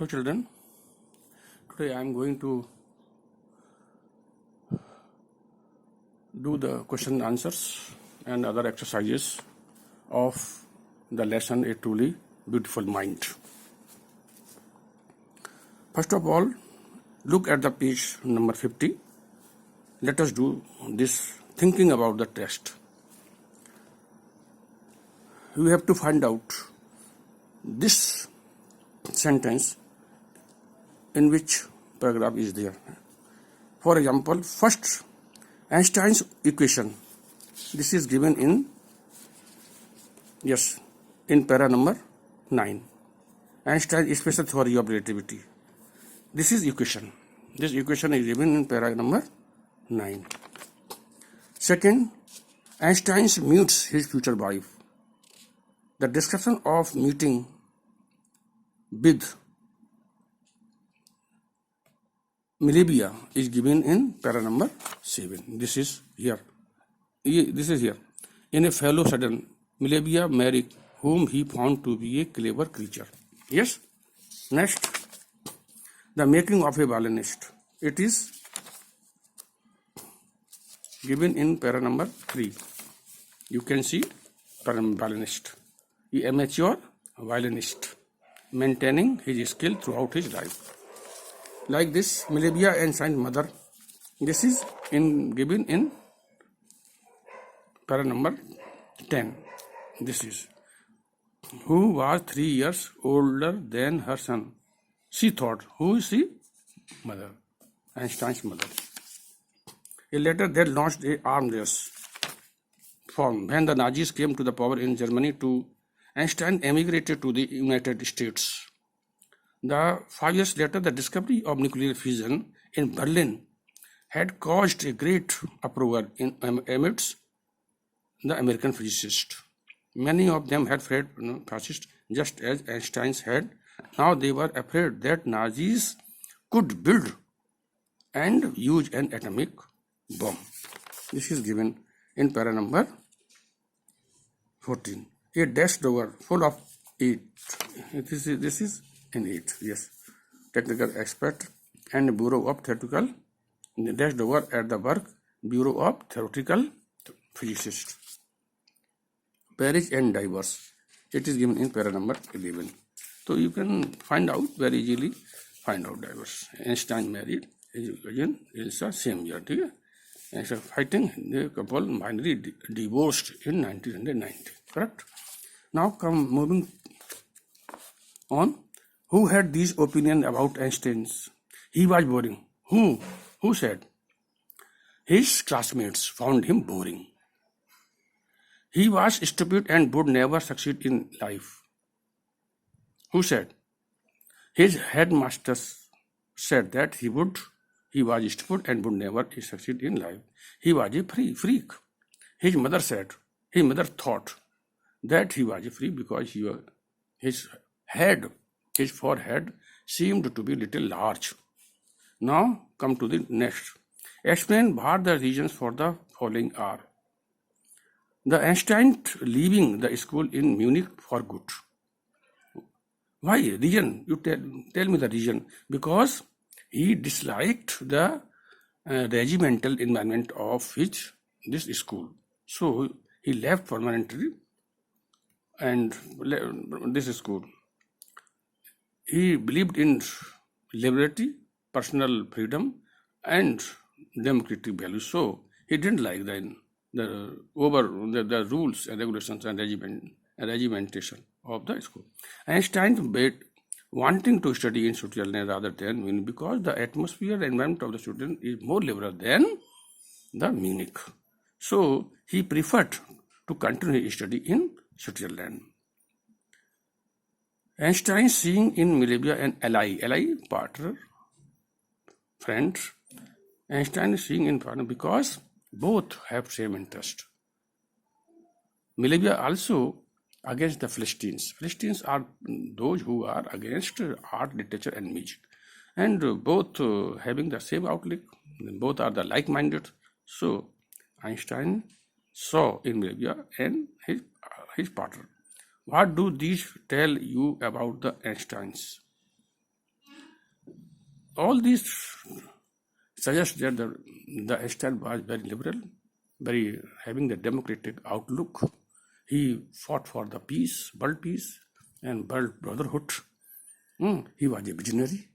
Hello children, today I am going to do the question and answers and other exercises of the lesson A Truly Beautiful Mind. First of all, look at the page number 50. Let us do this thinking about the test. You have to find out this sentence in which paragraph is there. For example, first Einstein's equation. This is given in para number 9. Einstein's special theory of relativity. This is equation. This equation is given in para number 9. Second, Einstein meets his future wife. The description of meeting with Melibea is given in para number 7. This is here. In a fellow sudden, Melibea married whom he found to be a clever creature. Yes. Next, the making of a violinist. It is given in para number 3. You can see violinist. A amateur violinist, maintaining his skill throughout his life. Like this, Melibea Einstein's mother. This is given in para number 10. This is who was 3 years older than her son. She thought, who is she? Mother, Einstein's mother. A letter that launched an arms race formed when the Nazis came to the power in Germany. Einstein emigrated to the United States. 5 years later, the discovery of nuclear fusion in Berlin had caused a great uproar amidst the American physicists. Many of them had fled fascists, just as Einstein had. Now they were afraid that Nazis could build and use an atomic bomb. This is given in para number 14. A desk drawer full of 8. This is in 8. Yes. Technical expert and Bureau of Theoretical. Desk drawer at the work Bureau of Theoretical Physicists. Parish and diverse. It is given in para number 11. So you can find out very easily. Find out diverse. Einstein married. Again, is the same year. And so fighting, the couple finally divorced in 1990. Correct? Now moving on. Who had these opinions about Einstein? He was boring. Who said? His classmates found him boring. He was stupid and would never succeed in life. Who said? His headmasters said that he was stupid and would never succeed in life. He was a freak. His mother thought that he was a freak because his forehead seemed to be little large. Now come to the next. Explain what the reasons for the following are. The Einstein leaving the school in Munich for good. Why? Reason? You tell me the reason. Because he disliked the regimental environment of this school. So he left permanently and this school. He believed in liberty, personal freedom, and democratic values. So he didn't like the rules and regulations and regimentation of the school. Einstein wanting to study in Switzerland rather than Munich because the atmosphere and environment of the student is more liberal than the Munich. So he preferred to continue his study in Switzerland. Einstein seeing in Melibea an ally partner, friend. Einstein seeing in partner because both have same interest. Melibea also against the Philistines. Philistines are those who are against art, literature, and music, and both having the same outlook. Both are the like-minded. So Einstein saw in Melibea and his partner. What do these tell you about the Einsteins? all these suggest that the Einstein was very liberal, very having the democratic outlook. He fought for the peace, world peace, and world brotherhood. He was a visionary.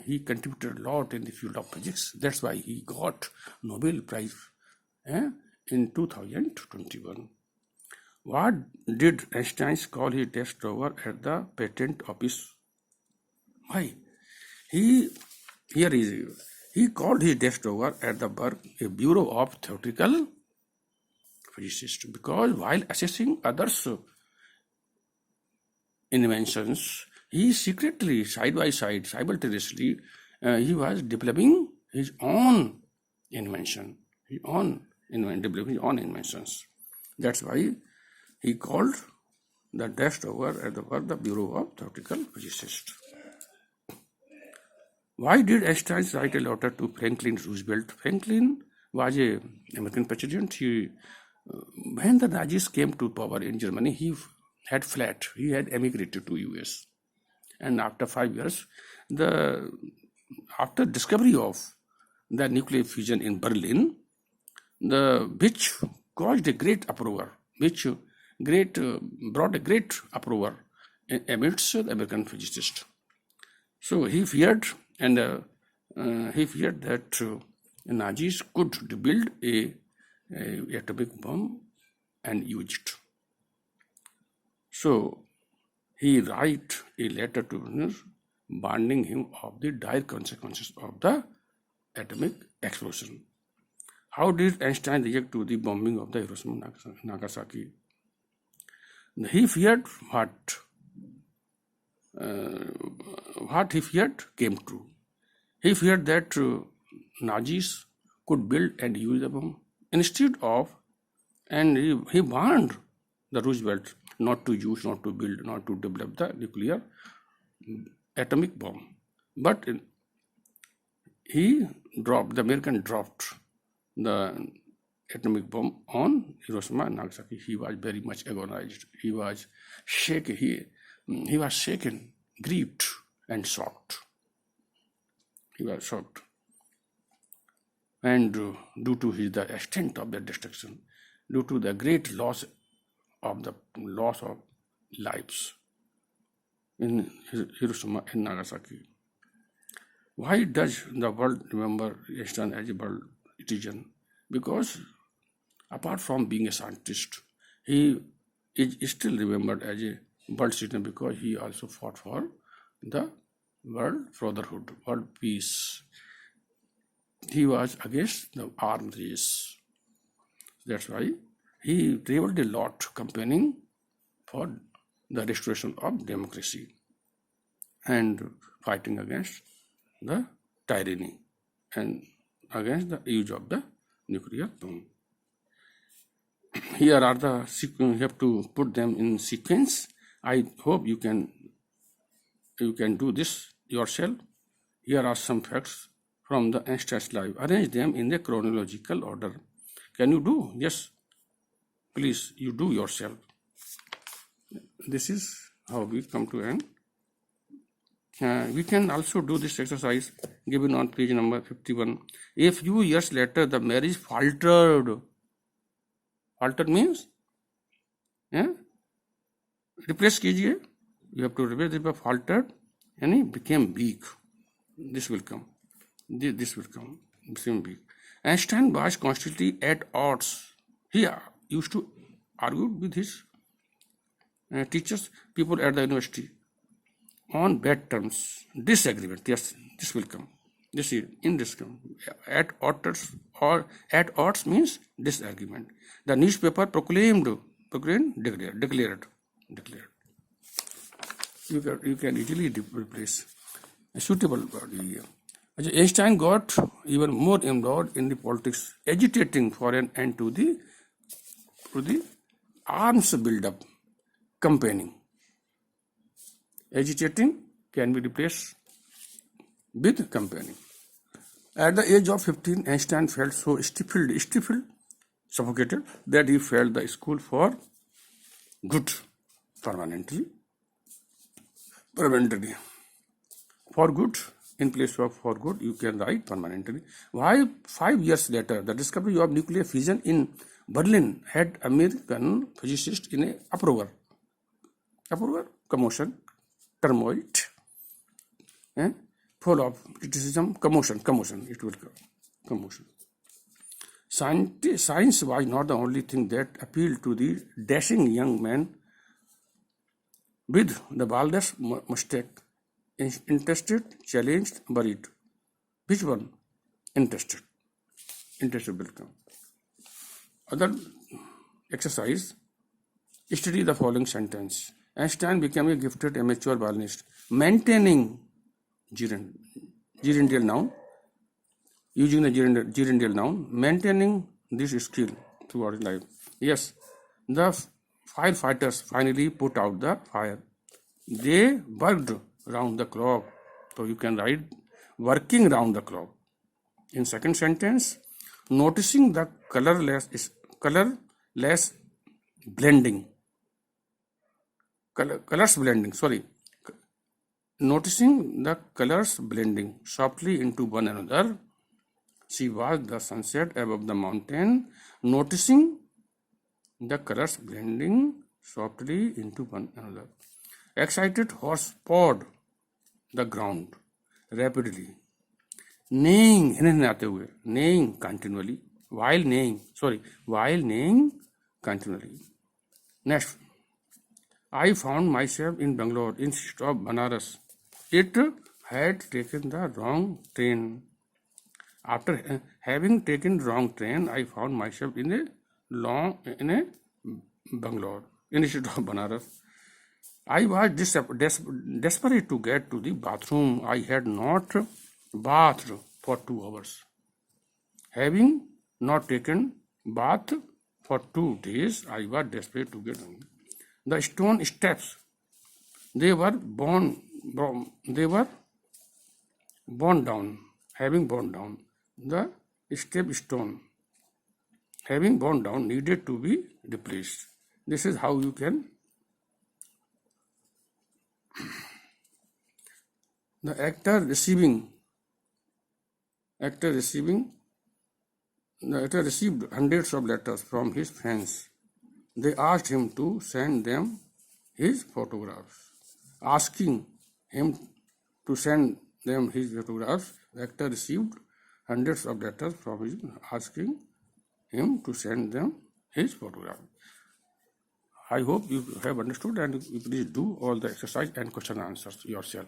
He contributed a lot in the field of physics. That's why he got Nobel Prize in 2021. What did Einstein call his desk drawer at the patent office? Why? He called his desk drawer at the work a Bureau of Theoretical Physicists, because while assessing others' inventions, he secretly, side by side, simultaneously, he was developing his own invention, developing his own inventions. That's why he called the desk drawer at the work the Bureau of Theoretical Physicists. Why did Einstein write a letter to Franklin Roosevelt? Franklin was an American president. When the Nazis came to power in Germany, he had fled. He had emigrated to US. And after 5 years, after discovery of the nuclear fusion in Berlin, which caused a great uproar, which brought a great uproar amidst the American physicists. So he feared, that Nazis could build a atomic bomb and use it. So he write a letter to Hitler warning him of the dire consequences of the atomic explosion. How did Einstein react to the bombing of the Hiroshima and Nagasaki? He feared what he feared came true. He feared that Nazis could build and use a bomb instead of, and he warned the Roosevelt not to use, not to build, not to develop the nuclear atomic bomb. But the American dropped the atomic bomb on Hiroshima and Nagasaki. He was very much agonized. He was shaken. He was shaken, grieved, and shocked. He was shocked. And due to the extent of the destruction, due to the great loss of lives in Hiroshima and Nagasaki. Why does the world remember Einstein as a world citizen? Because apart from being a scientist, he is still remembered as a world citizen because he also fought for the world brotherhood, world peace. He was against the arms race. That's why he traveled a lot campaigning for the restoration of democracy and fighting against the tyranny and against the use of the nuclear bomb. Here are you have to put them in sequence. I hope you can do this yourself. Here are some facts from the Einstein's life. Arrange them in the chronological order. Can you do? Yes. Please, you do yourself. This is how we come to end. We can also do this exercise given on page number 51. A few years later, the marriage faltered. Faltered means? Replace कीजिए. You have to replace the faltered and it became weak. This will come. This will come. Became weak. Einstein was constantly at odds. He used to argue with his teachers, people at the university, on bad terms. Disagreement. Yes, this will come. This is in this come. At odds means disagreement. The newspaper declared. You can easily replace a suitable word here. Einstein got even more involved in the politics, agitating for an end to the arms build-up, campaigning. Agitating can be replaced with campaigning. At the age of 15, Einstein felt so stifled, suffocated, that he failed the school for good, permanently. For good, in place of for good, you can write permanently. Why 5 years later, the discovery of nuclear fission in Berlin had American physicists in a uproar, commotion, turmoil, and full of criticism, commotion, it will come, commotion. Science was not the only thing that appealed to the dashing young man with the baldest mustache. Interested, challenged, worried. Which one? Interested. Interested will come. Other exercise. Study the following sentence. Einstein became a gifted amateur violinist, maintaining gerundial noun, using the gerundial noun, maintaining this skill throughout his life. Yes, the firefighters finally put out the fire. They worked round the clock. So you can write working round the clock. In second sentence, noticing the colorless blending. Colors blending, sorry. Noticing the colors blending softly into one another. She watched the sunset above the mountain, noticing the colors blending softly into one another. Excited horse pawed the ground rapidly, neighing continually, while neighing continually. Next, I found myself in Bangalore instead of Banaras. It had taken the wrong train. After having taken wrong train, I found myself in a Bangalore instead of Banaras. I was desperate to get to the bathroom. I had not bathed for 2 hours. Having not taken bath for 2 days, I was desperate to get home. The stone steps, they were borne down. Having borne down, the stone, having borne down, needed to be replaced. This is how you can. The actor received hundreds of letters from his fans. They asked him to send them his photographs. Asking him to send them his photographs, the actor received hundreds of letters from his asking him to send them his photograph. I hope you have understood, and you please do all the exercise and question answers yourself.